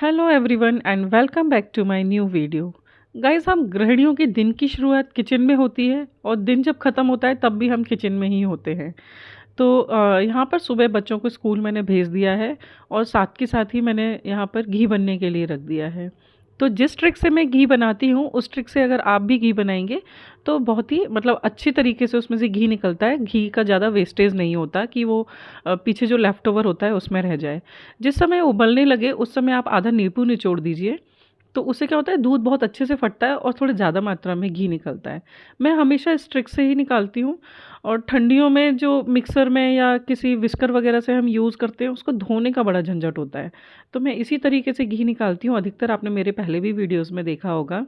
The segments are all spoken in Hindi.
Hello everyone and welcome back to my new video. Guys, हम गृहिणियों के दिन की शुरुआत किचन में होती है और दिन जब ख़त्म होता है तब भी हम किचन में ही होते हैं। तो यहाँ पर सुबह बच्चों को स्कूल मैंने भेज दिया है और साथ के साथ ही मैंने यहाँ पर घी बनने के लिए रख दिया है। तो जिस ट्रिक से मैं घी बनाती हूँ उस ट्रिक से अगर आप भी घी बनाएंगे तो बहुत ही मतलब अच्छी तरीके से उसमें से घी निकलता है। घी का ज़्यादा वेस्टेज नहीं होता कि वो पीछे जो लेफ़्ट ओवर होता है उसमें रह जाए। जिस समय उबलने लगे उस समय आप आधा नींबू निचोड़ दीजिए, तो उससे क्या होता है दूध बहुत अच्छे से फटता है और थोड़े ज़्यादा मात्रा में घी निकलता है। मैं हमेशा इस ट्रिक से ही निकालती हूँ। और ठंडियों में जो मिक्सर में या किसी विस्कर वगैरह से हम यूज़ करते हैं उसको धोने का बड़ा झंझट होता है। तो मैं इसी तरीके से घी निकालती हूँ। अधिकतर आपने मेरे पहले भी वीडियोज़ में देखा होगा।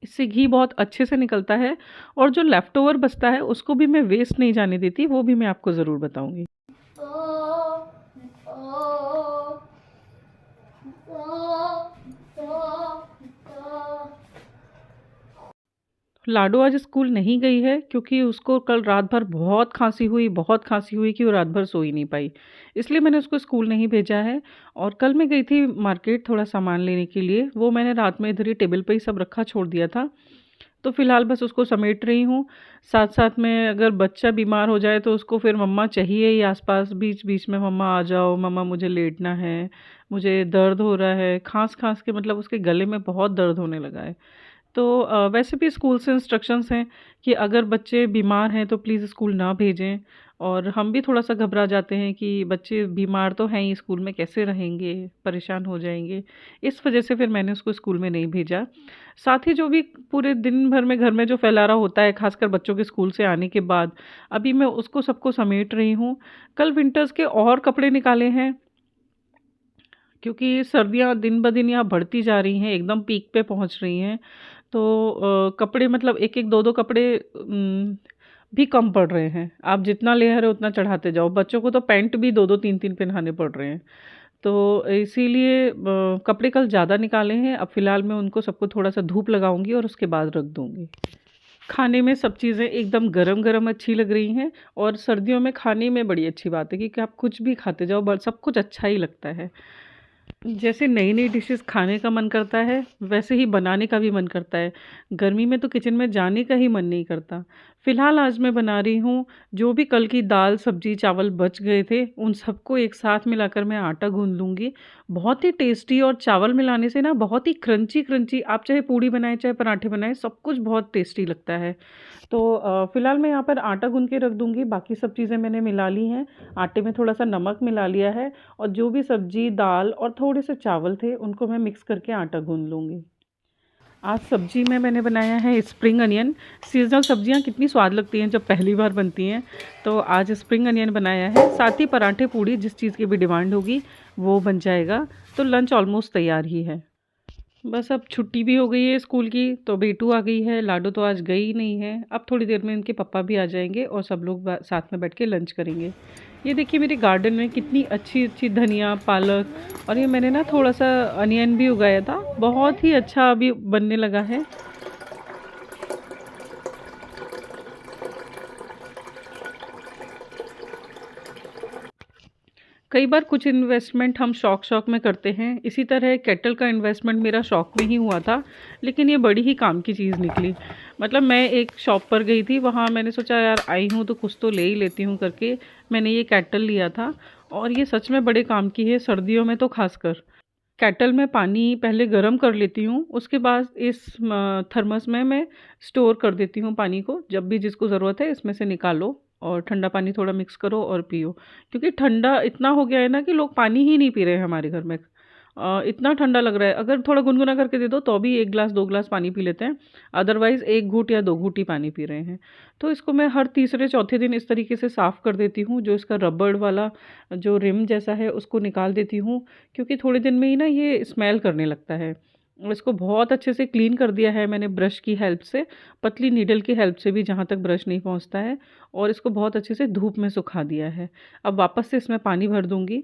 इससे घी बहुत अच्छे से निकलता है और जो लेफ़्ट ओवर बचता है उसको भी मैं वेस्ट नहीं जाने देती, वो भी मैं आपको ज़रूर बताऊँगी। लाडो आज स्कूल नहीं गई है क्योंकि उसको कल रात भर बहुत खांसी हुई कि वो रात भर सो ही नहीं पाई। इसलिए मैंने उसको स्कूल नहीं भेजा है। और कल मैं गई थी मार्केट थोड़ा सामान लेने के लिए, वो मैंने रात में इधर ही टेबल पे ही सब रखा छोड़ दिया था। तो फ़िलहाल बस उसको समेट रही हूँ। साथ-साथ में अगर बच्चा बीमार हो जाए तो उसको फिर मम्मा चाहिए ही आस-पास, बीच-बीच में मम्मा आ जाओ, मम्मा मुझे लेटना है, मुझे दर्द हो रहा है। खाँस-खाँस के मतलब उसके गले में बहुत दर्द होने लगा है। तो वैसे भी स्कूल से इंस्ट्रक्शंस हैं कि अगर बच्चे बीमार हैं तो प्लीज़ स्कूल ना भेजें। और हम भी थोड़ा-सा घबरा जाते हैं कि बच्चे बीमार तो हैं ही, स्कूल में कैसे रहेंगे, परेशान हो जाएँगे। इस वजह से फिर मैंने उसको स्कूल में नहीं भेजा। साथ ही जो भी पूरे दिन भर में घर में जो फैलारा होता है, ख़ासकर बच्चों के स्कूल से आने के बाद, अभी मैं उसको सबको समेट रही हूँ। कल विंटर्स के और कपड़े निकाले हैं क्योंकि सर्दियाँ दिन-ब-दिन यहाँ बढ़ती जा रही हैं, एकदम पीक पे पहुँच रही हैं। तो कपड़े मतलब 1-1 2-2 कपड़े भी कम पड़ रहे हैं। आप जितना ले आ रहे हो उतना चढ़ाते जाओ। बच्चों को तो पैंट भी 2-2 3-3 पहनाने पड़ रहे हैं। तो इसीलिए कपड़े कल ज़्यादा निकाले हैं। अब फ़िलहाल मैं उनको सबको थोड़ा-सा धूप लगाऊँगी और उसके बाद रख दूँगी। खाने में सब चीज़ें एकदम गरम-गरम अच्छी लग रही हैं और सर्दियों में खाने में बड़ी अच्छी बात है क्योंकि आप कुछ भी खाते जाओ ब सब कुछ अच्छा ही लगता है। जैसे नई-नई डिशेज़ खाने का मन करता है, वैसे ही बनाने का भी मन करता है। गर्मी में तो किचन में जाने का ही मन नहीं करता। फ़िलहाल आज मैं बना रही हूँ, जो भी कल की दाल, सब्ज़ी, चावल बच गए थे, उन सबको एक साथ मिलाकर मैं आटा गूँध लूँगी। बहुत ही टेस्टी, और चावल मिलाने से ना बहुत ही क्रंची-क्रंची, आप चाहे पूड़ी बनाएँ, चाहे पराठे बनाएँ, सब कुछ बहुत टेस्टी लगता है। तो फ़िलहाल मैं यहाँ पर आटा गूँध के रख दूँगी, बाकी सब चीज़ें मैंने मिला ली हैं। आटे में थोड़ा-सा नमक मिला लिया है और जो भी सब्ज़ी, दाल और थोड़े से चावल थे, उनको मैं मिक्स करके आटा गूँध लूँगी। आज सब्ज़ी में मैंने बनाया है स्प्रिंग अनियन। सीज़नल सब्ज़ियाँ कितनी स्वाद लगती हैं जब पहली बार बनती हैं, तो आज स्प्रिंग अनियन बनाया है। साथ ही पराठे, पूड़ी जिस चीज़ की भी डिमांड होगी, वो बन जाएगा। तो लंच ऑलमोस्ट तैयार ही है। बस अब छुट्टी भी हो गई है स्कूल की, तो बेटू आ गई है, लाडो तो आज गई ही नहीं है। अब थोड़ी देर में इनके पापा भी आ जाएँगे और सब लोग साथ में बैठ के लंच करेंगे। ये देखिए मेरे गार्डन में कितनी अच्छी-अच्छी धनिया, पालक, और ये मैंने ना थोड़ा-सा अनियन भी उगाया था। बहुत ही अच्छा अभी बनने लगा है। कई बार कुछ इन्वेस्टमेंट हम शौक-शौक में करते हैं। इसी तरह केटल का इन्वेस्टमेंट मेरा शौक में ही हुआ था, लेकिन ये बड़ी ही काम की चीज़ निकली। मतलब मैं एक शॉप पर गई थी, वहाँ मैंने सोचा यार आई हूँ तो कुछ तो ले ही लेती हूँ करके मैंने ये केटल लिया था, और ये सच में बड़े काम की है, सर्दियों में तो ख़ासकर। केटल में पानी पहले गरम कर लेती हूँ, उसके बाद इस थर्मस में मैं स्टोर कर देती हूँ पानी को। जब भी जिसको ज़रूरत है इसमें से निकालो और ठंडा पानी थोड़ा मिक्स करो और पियो। क्योंकि ठंडा इतना हो गया है ना कि लोग पानी ही नहीं पी रहे हैं हमारे घर में। इतना ठंडा लग रहा है, अगर थोड़ा गुनगुना करके दे दो तो भी 1 ग्लास 2 ग्लास पानी पी लेते हैं। अदरवाइज़ 1 घूँट या 2 घूँट ही पानी पी रहे हैं। तो इसको मैं हर तीसरे चौथे दिन इस तरीके से साफ़ कर देती हूँ, जो इसका रबड़ वाला जो रिम जैसा है उसको निकाल देती हूँ, क्योंकि थोड़े दिन में ही ना ये स्मेल करने लगता है। और इसको बहुत अच्छे से क्लीन कर दिया है मैंने ब्रश की हेल्प से, पतली नीडल की हेल्प से भी जहाँ तक ब्रश नहीं पहुँचता है, और इसको बहुत अच्छे से धूप में सुखा दिया है। अब वापस से इसमें पानी भर दूँगी।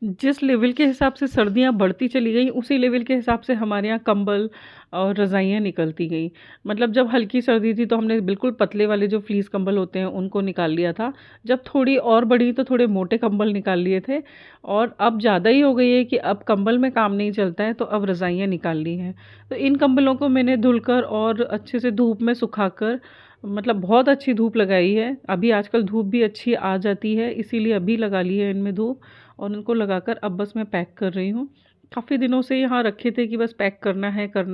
जिस लेवल के हिसाब से सर्दियाँ बढ़ती चली गई, उसी लेवल के हिसाब से हमारे यहाँ कंबल और रज़ाइयाँ निकलती गई। मतलब जब हल्की सर्दी थी तो हमने बिल्कुल पतले वाले जो फ्लीस कंबल होते हैं उनको निकाल लिया था। जब थोड़ी और बढ़ी तो थोड़े मोटे कंबल निकाल लिए थे, और अब ज़्यादा ही हो गई है कि अब कंबल में काम नहीं चलता है, तो अब रज़ाइयाँ निकाल ली हैं। तो इन कंबलों को मैंने धुलकर और अच्छे से धूप में सुखाकर, मतलब बहुत अच्छी धूप लगाई है। अभी आजकल धूप भी अच्छी आ जाती है, इसीलिए अभी लगा ली है इनमें धूप, और उनको लगाकर अब बस मैं पैक कर रही हूँ। काफ़ी दिनों से यहाँ रखे थे कि बस पैक करना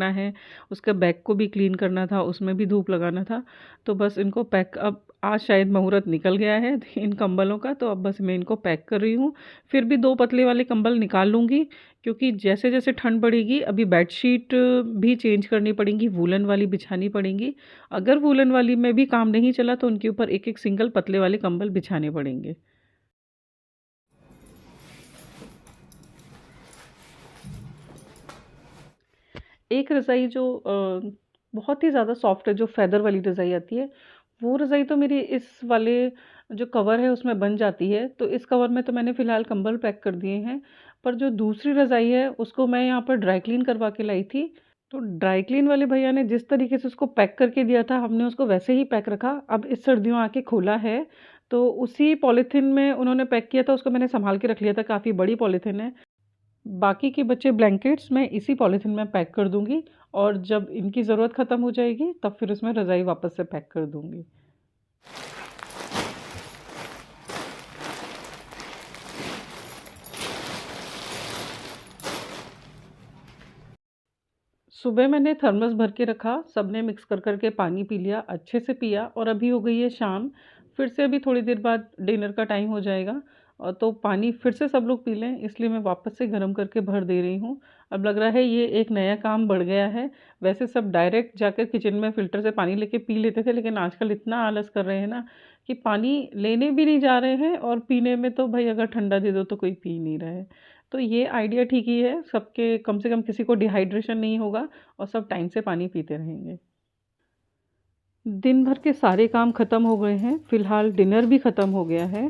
है, उसके बैग को भी क्लीन करना था, उसमें भी धूप लगाना था। तो बस इनको पैक, अब आज शायद मुहूर्त निकल गया है इन कंबलों का, तो अब बस मैं इनको पैक कर रही हूँ। फिर भी 2 पतले वाले कंबल निकाल लूँगी, क्योंकि जैसे-जैसे ठंड बढ़ेगी अभी बेडशीट भी चेंज करनी पड़ेंगी, वूलन वाली बिछानी पड़ेंगी। अगर वूलन वाली में भी काम नहीं चला तो उनके ऊपर एक-एक सिंगल पतले वाले कंबल बिछाने पड़ेंगे। एक रज़ाई जो बहुत ही ज़्यादा सॉफ्ट है, जो फ़ेदर वाली रज़ाई आती है, वो रज़ाई तो मेरी इस वाले जो कवर है उसमें बन जाती है, तो इस कवर में तो मैंने फ़िलहाल कंबल पैक कर दिए हैं। पर जो दूसरी रज़ाई है उसको मैं यहाँ पर ड्राई क्लीन करवा के लाई थी, तो ड्राई क्लीन वाले भैया ने जिस तरीके से उसको पैक करके दिया था, हमने उसको वैसे ही पैक रखा। अब इस सर्दियों आके खोला है, तो उसी पॉलीथीन में उन्होंने पैक किया था, उसको मैंने सँभाल के रख लिया था, काफ़ी बड़ी पॉलीथीन है। बाकी के बचे ब्लैंकेट्स मैं इसी पॉलीथीन में पैक कर दूँगी, और जब इनकी ज़रूरत ख़त्म हो जाएगी तब फिर उसमें रज़ाई वापस से पैक कर दूँगी। सुबह मैंने थर्मस भर के रखा, सबने मिक्स कर के पानी पी लिया, अच्छे से पिया, और अभी हो गई है शाम। फिर से अभी थोड़ी देर बाद डिनर का टाइम हो जाएगा, और तो पानी फिर से सब लोग पी लें, इसलिए मैं वापस से गर्म करके भर दे रही हूँ। अब लग रहा है ये एक नया काम बढ़ गया है। वैसे सब डायरेक्ट जाकर किचन में फ़िल्टर से पानी लेके पी लेते थे, लेकिन आजकल इतना आलस कर रहे हैं ना कि पानी लेने भी नहीं जा रहे हैं, और पीने में तो भाई अगर ठंडा दे दो तो कोई पी नहीं रहा है। तो ये आइडिया ठीक ही है, सबके कम से कम किसी को डिहाइड्रेशन नहीं होगा, और सब टाइम से पानी पीते रहेंगे। दिन भर के सारे काम ख़त्म हो गए हैं, फ़िलहाल डिनर भी ख़त्म हो गया है,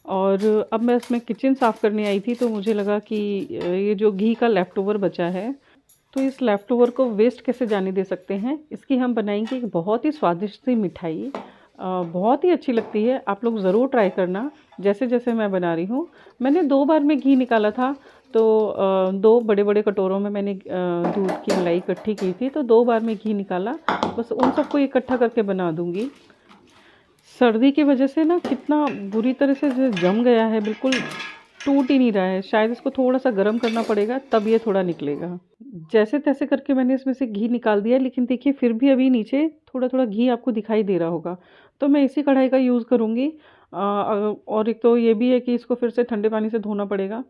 और अब मैं इसमें किचन साफ़ करने आई थी, तो मुझे लगा कि ये जो घी का लेफ़्ट ओवर बचा है, तो इस लेफ़्ट ओवर को वेस्ट कैसे जाने दे सकते हैं। इसकी हम बनाएंगे एक बहुत ही स्वादिष्ट सी मिठाई, बहुत ही अच्छी लगती है, आप लोग ज़रूर ट्राई करना जैसे जैसे मैं बना रही हूँ। मैंने 2 बार में घी निकाला था, तो 2 बड़े-बड़े कटोरों में मैंने दूध की मलाई इकट्ठी की थी, तो 2 बार में घी निकाला। बस उन सबको इकट्ठा करके बना दूँगी। सर्दी की वजह से ना कितना बुरी तरह से जो जम गया है, बिल्कुल टूट ही नहीं रहा है। शायद इसको थोड़ा-सा गर्म करना पड़ेगा, तब ये थोड़ा निकलेगा। जैसे-तैसे करके मैंने इसमें से घी निकाल दिया, लेकिन देखिए फिर भी अभी नीचे थोड़ा-थोड़ा घी आपको दिखाई दे रहा होगा। तो मैं इसी कढ़ाई का यूज़ करूँगी। और एक तो ये भी है कि इसको फिर से ठंडे पानी से धोना पड़ेगा।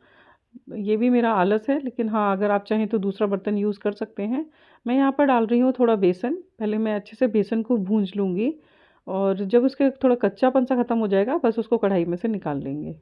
ये भी मेरा आलस है, लेकिन हाँ, अगर आप चाहें तो दूसरा बर्तन यूज़ कर सकते हैं। मैं यहाँ पर डाल रही हूँ थोड़ा बेसन। पहले मैं अच्छे से बेसन को भूँज लूँगी, और जब उसके थोड़ा कच्चापन-सा ख़त्म हो जाएगा, बस उसको कढ़ाई में से निकाल लेंगे।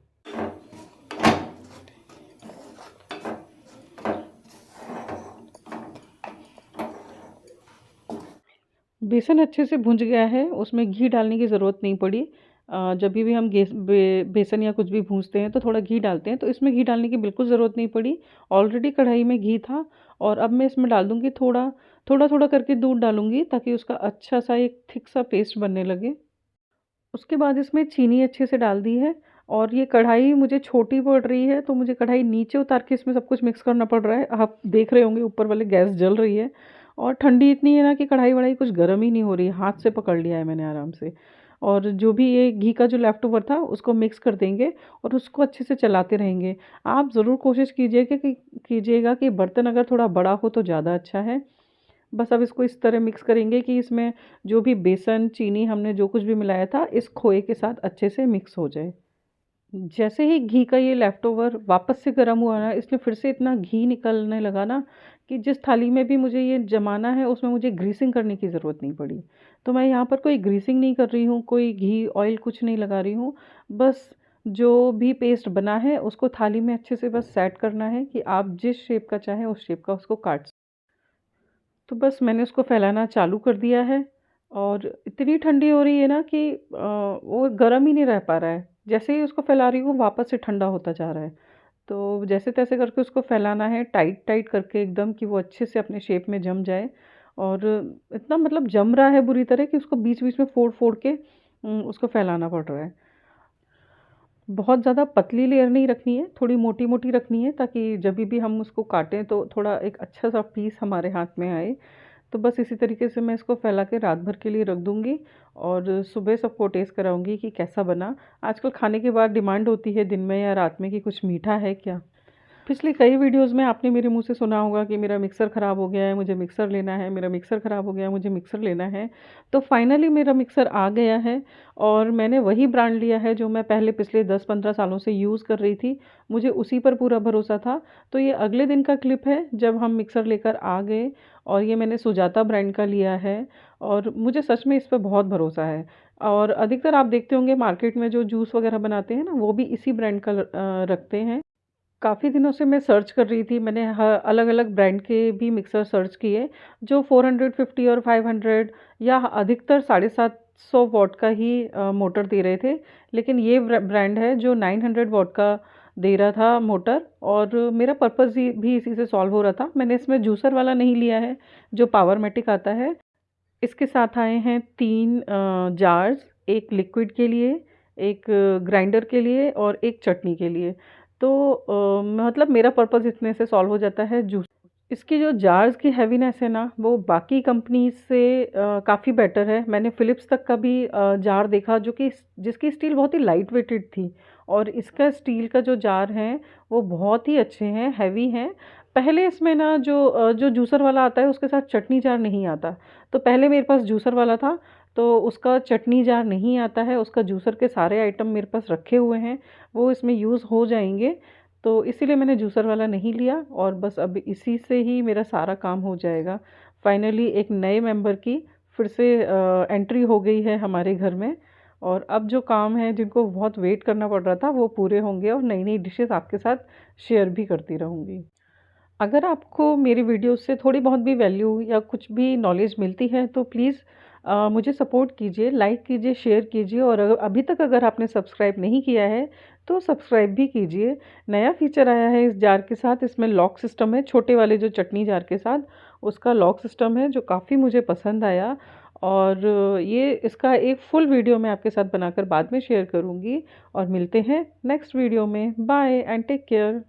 बेसन अच्छे से भुंज गया है, उसमें घी डालने की ज़रूरत नहीं पड़ी। जभी भी हम बेसन या कुछ भी भूनते हैं तो थोड़ा घी डालते हैं, तो इसमें घी डालने की बिल्कुल ज़रूरत नहीं पड़ी। ऑलरेडी कढ़ाई में घी था, और अब मैं इसमें डाल दूँगी थोड़ा-थोड़ा करके दूध डालूँगी, ताकि उसका अच्छा-सा एक थिक सा पेस्ट बनने लगे। उसके बाद इसमें चीनी अच्छे से डाल दी है, और ये कढ़ाई मुझे छोटी पड़ रही है, तो मुझे कढ़ाई नीचे उतार के इसमें सब कुछ मिक्स करना पड़ रहा है। आप देख रहे होंगे ऊपर वाले गैस जल रही है, और ठंडी इतनी है ना कि कढ़ाई-वढ़ाई कुछ गर्म ही नहीं हो रही है, हाथ से पकड़ लिया है मैंने आराम से। और जो भी ये घी का जो लेफ्ट ओवर था उसको मिक्स कर देंगे, और उसको अच्छे से चलाते रहेंगे। आप ज़रूर कोशिश कीजिएगा कि बर्तन अगर थोड़ा बड़ा हो तो ज़्यादा अच्छा है। बस अब इसको इस तरह मिक्स करेंगे कि इसमें जो भी बेसन, चीनी हमने जो कुछ भी मिलाया था, इस खोए के साथ अच्छे से मिक्स हो जाए। जैसे ही घी का ये लेफ्ट ओवर वापस से गर्म हुआ ना, इसमें फिर से इतना घी निकलने लगा ना कि जिस थाली में भी मुझे ये जमाना है उसमें मुझे ग्रीसिंग करने की ज़रूरत नहीं पड़ी। तो मैं यहाँ पर कोई ग्रीसिंग नहीं कर रही हूँ, कोई घी, ऑयल कुछ नहीं लगा रही हूँ। बस जो भी पेस्ट बना है उसको थाली में अच्छे से बस सेट करना है, कि आप जिस शेप का चाहें उस शेप का उसको काट। तो बस मैंने उसको फैलाना चालू कर दिया है, और इतनी ठंडी हो रही है ना कि वो गर्म ही नहीं रह पा रहा है। जैसे ही उसको फैला रही हूँ वापस से ठंडा होता जा रहा है। तो जैसे तैसे करके उसको फैलाना है, टाइट टाइट करके एकदम, कि वो अच्छे से अपने शेप में जम जाए। और इतना मतलब जम रहा है बुरी तरह कि उसको बीच बीच में फोड़ फोड़ के उसको फैलाना पड़ रहा है। बहुत ज़्यादा पतली लेयर नहीं रखनी है, थोड़ी मोटी मोटी रखनी है, ताकि जब भी हम उसको काटें तो थोड़ा एक अच्छा सा पीस हमारे हाथ में आए। तो बस इसी तरीके से मैं इसको फैला के रात भर के लिए रख दूंगी, और सुबह सबको टेस्ट कराऊंगी कि कैसा बना। आजकल खाने के बाद डिमांड होती है दिन में या रात में कि कुछ मीठा है क्या। पिछले कई वीडियोस में आपने मेरे मुंह से सुना होगा कि मेरा मिक्सर ख़राब हो गया है, मुझे मिक्सर लेना है, मेरा मिक्सर ख़राब हो गया है, मुझे मिक्सर लेना है। तो फाइनली मेरा मिक्सर आ गया है, और मैंने वही ब्रांड लिया है जो मैं पहले पिछले 10-15 सालों से यूज़ कर रही थी। मुझे उसी पर पूरा भरोसा था। तो ये अगले दिन का क्लिप है जब हम मिक्सर लेकर आ गए, और ये मैंने सुजाता ब्रांड का लिया है, और मुझे सच में इस पर बहुत भरोसा है। और अधिकतर आप देखते होंगे मार्केट में जो जूस वगैरह बनाते हैं ना, वो भी इसी ब्रांड का रखते हैं। काफ़ी दिनों से मैं सर्च कर रही थी, मैंने अलग-अलग ब्रांड के भी मिक्सर सर्च किए, जो 450 और 500 या अधिकतर 750 वॉट का ही मोटर दे रहे थे। लेकिन ये ब्रांड है जो 900 वॉट का दे रहा था मोटर, और मेरा पर्पज़ भी इसी से सॉल्व हो रहा था। मैंने इसमें जूसर वाला नहीं लिया है, जो पावरमेटिक आता है। इसके साथ आए हैं 3 जार्स, एक लिक्विड के लिए, एक ग्राइंडर के लिए, और एक चटनी के लिए। तो मतलब मेरा पर्पस इतने से सॉल्व हो जाता है जूस। इसकी जो जार्स की हैवीनेस है ना, वो बाकी कंपनीज से काफ़ी बेटर है। मैंने फ़िलिप्स तक का भी जार देखा जो कि जिसकी स्टील बहुत ही लाइट वेटेड थी, और इसका स्टील का जो जार है वो बहुत ही अच्छे हैं, हैवी हैं। पहले इसमें ना जो जूसर वाला आता है उसके साथ चटनी जार नहीं आता। तो पहले मेरे पास जूसर वाला था, तो उसका चटनी जार नहीं आता है, उसका जूसर के सारे आइटम मेरे पास रखे हुए हैं, वो इसमें यूज़ हो जाएंगे। तो इसीलिए मैंने जूसर वाला नहीं लिया, और बस अब इसी से ही मेरा सारा काम हो जाएगा। फाइनली एक नए मेंबर की फिर से एंट्री हो गई है हमारे घर में, और अब जो काम है जिनको बहुत वेट करना पड़ रहा था वो पूरे होंगे, और नई नई डिशेस आपके साथ शेयर भी करती रहूँगी। अगर आपको मेरी वीडियो से थोड़ी बहुत भी वैल्यू या कुछ भी नॉलेज मिलती है तो प्लीज़ मुझे सपोर्ट कीजिए, लाइक कीजिए, शेयर कीजिए, और अभी तक अगर आपने सब्सक्राइब नहीं किया है तो सब्सक्राइब भी कीजिए। नया फीचर आया है इस जार के साथ, इसमें लॉक सिस्टम है, छोटे वाले जो चटनी जार के साथ उसका लॉक सिस्टम है, जो काफ़ी मुझे पसंद आया। और ये इसका एक फुल वीडियो मैं आपके साथ बनाकर बाद में शेयर करूँगी। और मिलते हैं नेक्स्ट वीडियो में। Bye and take care.